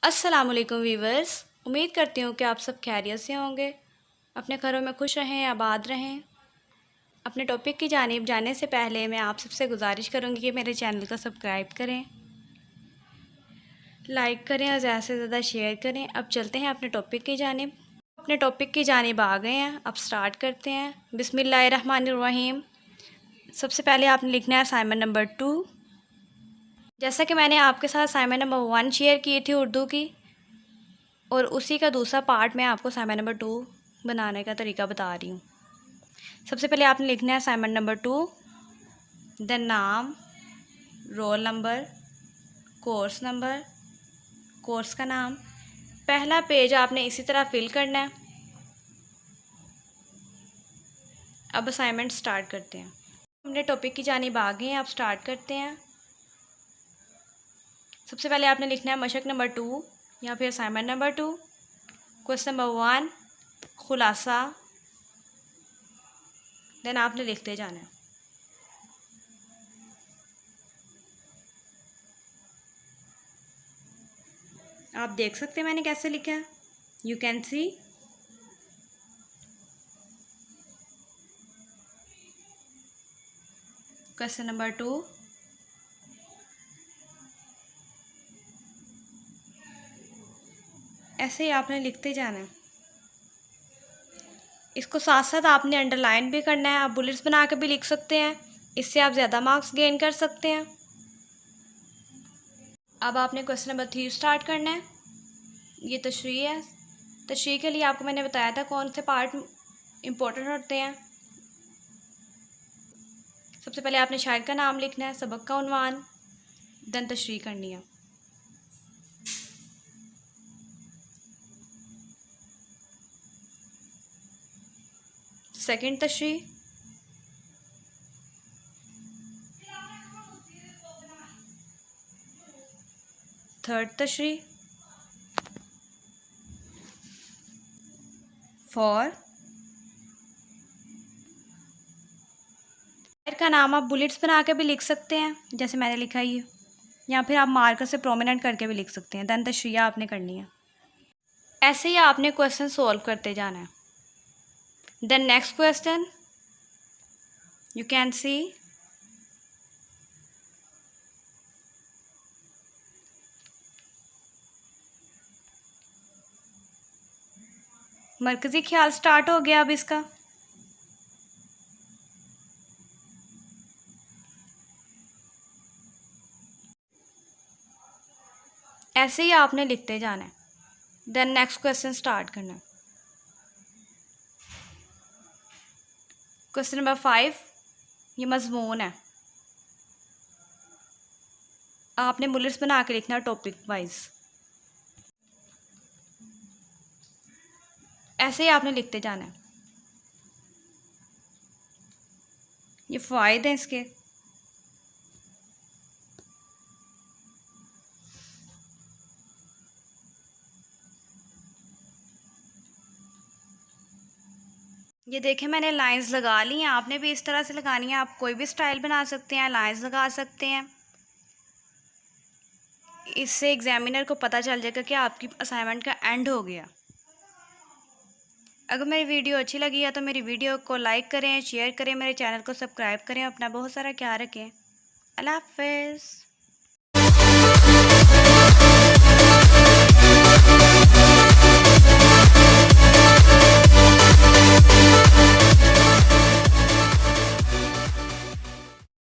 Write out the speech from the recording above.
अस्सलामुअलैकुम वीवर्स, उम्मीद करती हूँ कि आप सब खैरियत से होंगे, अपने घरों में खुश रहें, आबाद रहें। अपने टॉपिक की जानिब जाने से पहले मैं आप सबसे गुजारिश करूँगी कि मेरे चैनल को सब्सक्राइब करें, लाइक करें और ज़्यादा से ज़्यादा शेयर करें। अब चलते हैं अपने टॉपिक की जानिब। अपने टॉपिक की जानिब आ गए हैं, अब स्टार्ट करते हैं। बिस्मिल्लाहिर्रहमानिर्रहीम। सबसे पहले आपने लिखना है असाइनमेंट नंबर 2। जैसा कि मैंने आपके साथ असाइनमेंट नंबर 1 शेयर की थी उर्दू की, और उसी का दूसरा पार्ट मैं आपको असाइनमेंट नंबर 2 बनाने का तरीका बता रही हूँ। सबसे पहले आपने लिखना है असाइनमेंट नंबर 2, देन नाम, roll number, course number, course का नाम। पहला पेज आपने इसी तरह फिल करना है। अब असाइनमेंट स्टार्ट करते हैं। हमने टॉपिक की जानिब आ गए हैं, अब स्टार्ट करते हैं। सबसे पहले आपने लिखना है मशक नंबर 2 या फिर असाइनमेंट नंबर 2, क्वेश्चन नंबर 1, खुलासा। देन आपने लिखते जाना है। आप देख सकते हैं मैंने कैसे लिखा है, you can see. Question number 2, ऐसे ही आपने लिखते जाना है। इसको साथ साथ आपने अंडरलाइन भी करना है। आप बुलेट्स बना के भी लिख सकते हैं, इससे आप ज़्यादा मार्क्स गेन कर सकते हैं। अब आपने क्वेश्चन नंबर 3 स्टार्ट करना है। ये तशरीह है। तशरीह के लिए आपको मैंने बताया था कौन से पार्ट इम्पोर्टेंट होते हैं। सबसे पहले आपने शायर का नाम लिखना है, सबक का उन्वान, देन तशरीह करनी है। सेकंड तशरीह, थर्ड तशरीह, फोर। शायर का नाम आप बुलेट्स बना के भी लिख सकते हैं, जैसे मैंने लिखा है ये, या फिर आप मार्कर से प्रोमिनेंट करके भी लिख सकते हैं। देन तशरीह आपने करनी है। ऐसे ही आपने क्वेश्चन सॉल्व करते जाना है। Then next question, you can see, मरकज़ी ख्याल स्टार्ट हो गया। अब इसका ऐसे ही आपने लिखते जाना है। देन नेक्स्ट क्वेश्चन स्टार्ट करना है। क्वेश्चन नंबर 5, ये मजमून है। आपने बुलेट्स बना के लिखना है टॉपिक वाइज। ऐसे ही आपने लिखते जाना है। ये फ़वाइद हैं इसके। ये देखें मैंने लाइंस लगा ली हैं, आपने भी इस तरह से लगानी है। आप कोई भी स्टाइल बना सकते हैं, लाइंस लगा सकते हैं। इससे एग्जामिनर को पता चल जाएगा कि आपकी असाइनमेंट का एंड हो गया। अगर मेरी वीडियो अच्छी लगी है तो मेरी वीडियो को लाइक करें, शेयर करें, मेरे चैनल को सब्सक्राइब करें। अपना बहुत सारा ख्याल रखें। अल्लाह हाफ़िज़।